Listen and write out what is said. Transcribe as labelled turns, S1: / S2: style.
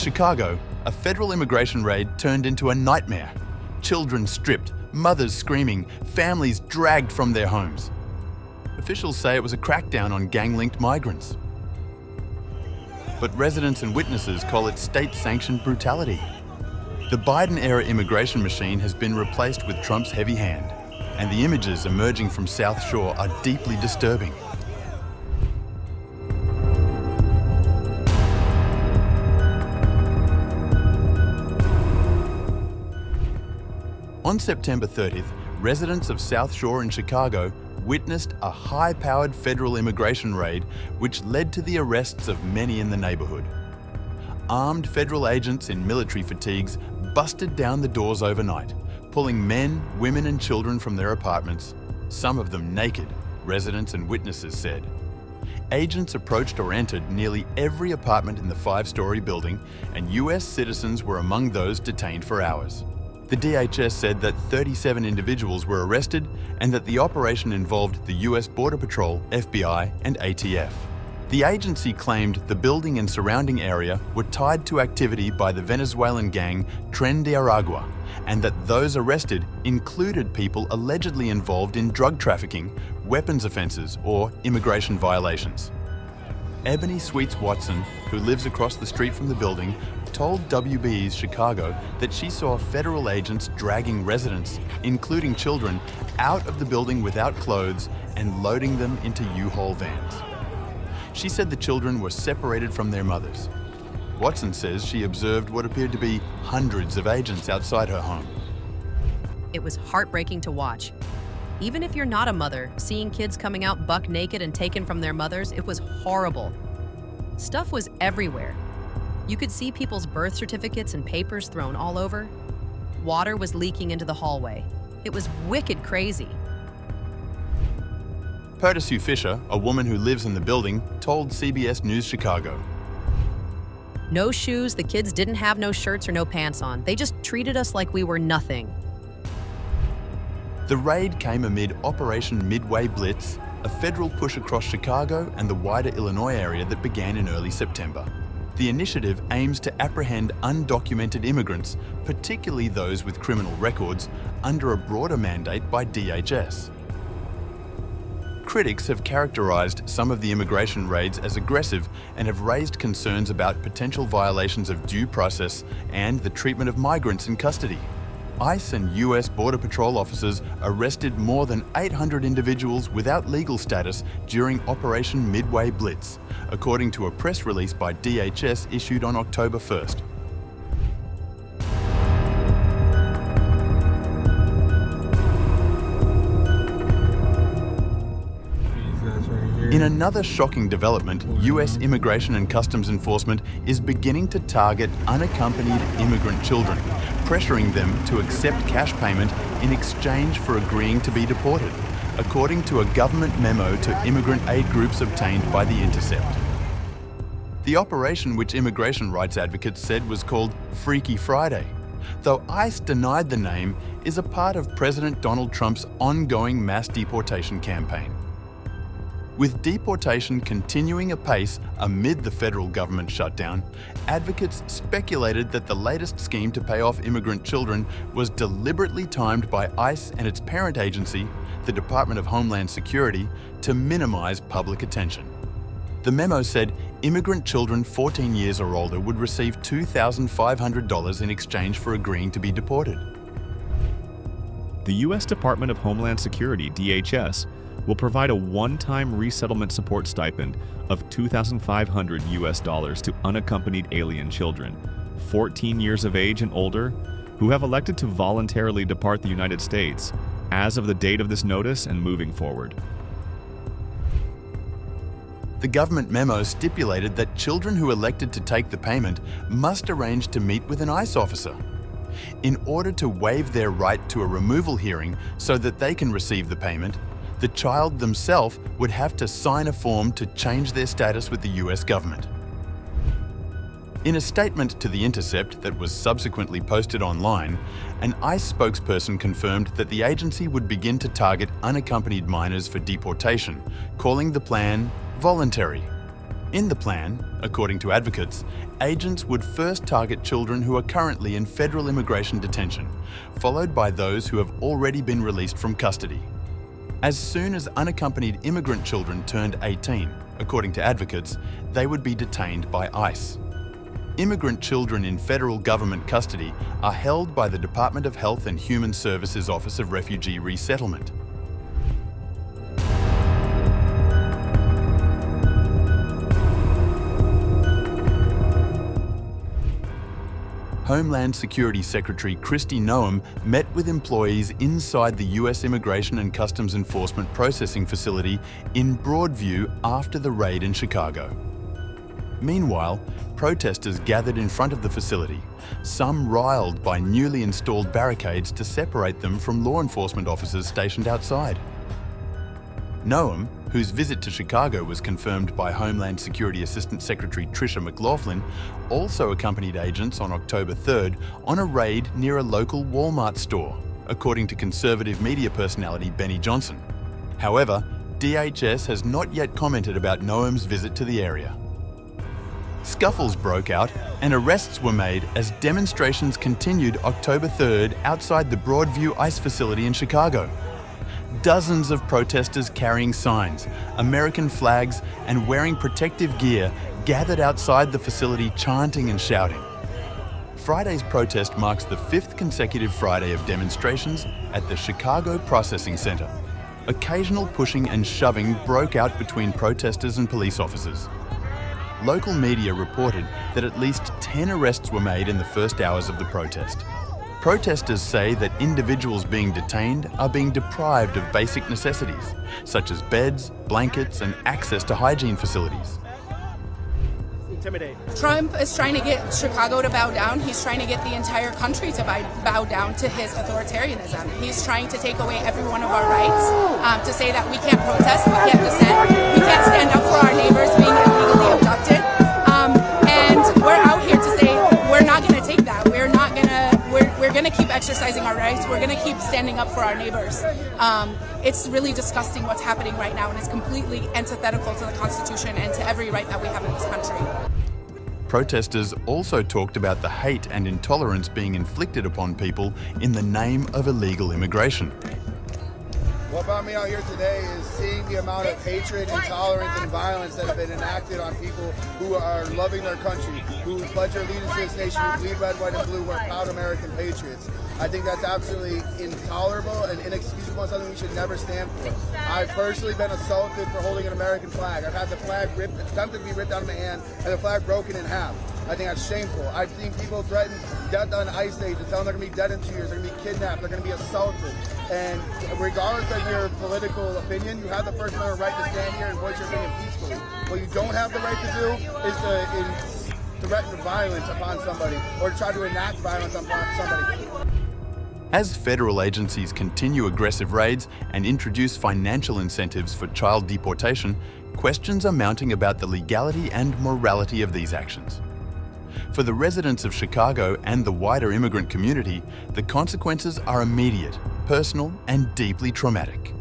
S1: Chicago, a federal immigration raid turned into a nightmare. Children stripped, mothers screaming, families dragged from their homes. Officials say it was a crackdown on gang-linked migrants. But residents and witnesses call it state-sanctioned brutality. The Biden-era immigration machine has been replaced with Trump's heavy hand, and the images emerging from South Shore are deeply disturbing. On September 30th, residents of South Shore in Chicago witnessed a high-powered federal immigration raid which led to the arrests of many in the neighborhood. Armed federal agents in military fatigues busted down the doors overnight, pulling men, women and children from their apartments, some of them naked, residents and witnesses said. Agents approached or entered nearly every apartment in the 5-story building, and US citizens were among those detained for hours. The DHS said that 37 individuals were arrested and that the operation involved the US Border Patrol, FBI, and ATF. The agency claimed the building and surrounding area were tied to activity by the Venezuelan gang Tren de Aragua, and that those arrested included people allegedly involved in drug trafficking, weapons offences, or immigration violations. Ebony Sweets Watson, who lives across the street from the building, told WBEZ Chicago that she saw federal agents dragging residents, including children, out of the building without clothes and loading them into U-Haul vans. She said the children were separated from their mothers. Watson says she observed what appeared to be hundreds of agents outside her home.
S2: It was heartbreaking to watch. Even if you're not a mother, seeing kids coming out buck naked and taken from their mothers, it was horrible. Stuff was everywhere. You could see people's birth certificates and papers thrown all over. Water was leaking into the hallway. It was wicked crazy.
S1: Sue Fisher, a woman who lives in the building, told CBS News Chicago.
S2: No shoes, the kids didn't have no shirts or no pants on. They just treated us like we were nothing.
S1: The raid came amid Operation Midway Blitz, a federal push across Chicago and the wider Illinois area that began in early September. The initiative aims to apprehend undocumented immigrants, particularly those with criminal records, under a broader mandate by DHS. Critics have characterized some of the immigration raids as aggressive and have raised concerns about potential violations of due process and the treatment of migrants in custody. ICE and US Border Patrol officers arrested more than 800 individuals without legal status during Operation Midway Blitz, according to a press release by DHS issued on October 1st. In another shocking development, US Immigration and Customs Enforcement is beginning to target unaccompanied immigrant children, pressuring them to accept cash payment in exchange for agreeing to be deported, according to a government memo to immigrant aid groups obtained by The Intercept. The operation, which immigration rights advocates said was called Freaky Friday, though ICE denied the name, is a part of President Donald Trump's ongoing mass deportation campaign. With deportation continuing apace amid the federal government shutdown, advocates speculated that the latest scheme to pay off immigrant children was deliberately timed by ICE and its parent agency, the Department of Homeland Security, to minimize public attention. The memo said immigrant children 14 years or older would receive $2,500 in exchange for agreeing to be deported.
S3: The U.S. Department of Homeland Security, DHS, will provide a one-time resettlement support stipend of $2,500 to unaccompanied alien children, 14 years of age and older, who have elected to voluntarily depart the United States as of the date of this notice and moving forward.
S1: The government memo stipulated that children who elected to take the payment must arrange to meet with an ICE officer. In order to waive their right to a removal hearing so that they can receive the payment, the child themselves would have to sign a form to change their status with the US government. In a statement to The Intercept that was subsequently posted online, an ICE spokesperson confirmed that the agency would begin to target unaccompanied minors for deportation, calling the plan voluntary. In the plan, according to advocates, agents would first target children who are currently in federal immigration detention, followed by those who have already been released from custody. As soon as unaccompanied immigrant children turned 18, according to advocates, they would be detained by ICE. Immigrant children in federal government custody are held by the Department of Health and Human Services Office of Refugee Resettlement. Homeland Security Secretary Kristi Noem met with employees inside the US Immigration and Customs Enforcement Processing Facility in Broadview after the raid in Chicago. Meanwhile, protesters gathered in front of the facility, some riled by newly installed barricades to separate them from law enforcement officers stationed outside. Noem, whose visit to Chicago was confirmed by Homeland Security Assistant Secretary Tricia McLaughlin, also accompanied agents on October 3rd on a raid near a local Walmart store, according to conservative media personality Benny Johnson. However, DHS has not yet commented about Noem's visit to the area. Scuffles broke out and arrests were made as demonstrations continued October 3rd outside the Broadview ICE facility in Chicago. Dozens of protesters carrying signs, American flags, and wearing protective gear gathered outside the facility chanting and shouting. Friday's protest marks the 5th consecutive Friday of demonstrations at the Chicago Processing Center. Occasional pushing and shoving broke out between protesters and police officers. Local media reported that at least 10 arrests were made in the first hours of the protest. Protesters say that individuals being detained are being deprived of basic necessities, such as beds, blankets, and access to hygiene facilities.
S4: Trump is trying to get Chicago to bow down. He's trying to get the entire country to bow down to his authoritarianism. He's trying to take away every one of our rights, to say that we can't protest, we can't dissent, we can't stand up for our neighbors being illegally abducted. And we're out here to say we're not going to take that. We're going to keep exercising our rights. We're going to keep standing up for our neighbors. It's really disgusting what's happening right now, and it's completely antithetical to the Constitution and to every right that we have in this country.
S1: Protesters also talked about the hate and intolerance being inflicted upon people in the name of illegal immigration.
S5: What brought me out here today is seeing the amount of hatred, intolerance, and violence that have been enacted on people who are loving their country, who pledge their allegiance to this nation, who bleed red, white, and blue, who are proud American patriots. I think that's absolutely intolerable and inexcusable and something we should never stand for. I've personally been assaulted for holding an American flag. I've had the flag attempted to be ripped out of my hand and the flag broken in half. I think that's shameful. I've seen people threaten death on ice age and tell them they're going to be dead in 2 years, they're going to be kidnapped, they're going to be assaulted. And regardless of your political opinion, you have the First Amendment right to stand here and voice your opinion peacefully. What you don't have the right to do is to threaten violence upon somebody or try to enact violence upon somebody.
S1: As federal agencies continue aggressive raids and introduce financial incentives for child deportation, questions are mounting about the legality and morality of these actions. For the residents of Chicago and the wider immigrant community, the consequences are immediate, personal, and deeply traumatic.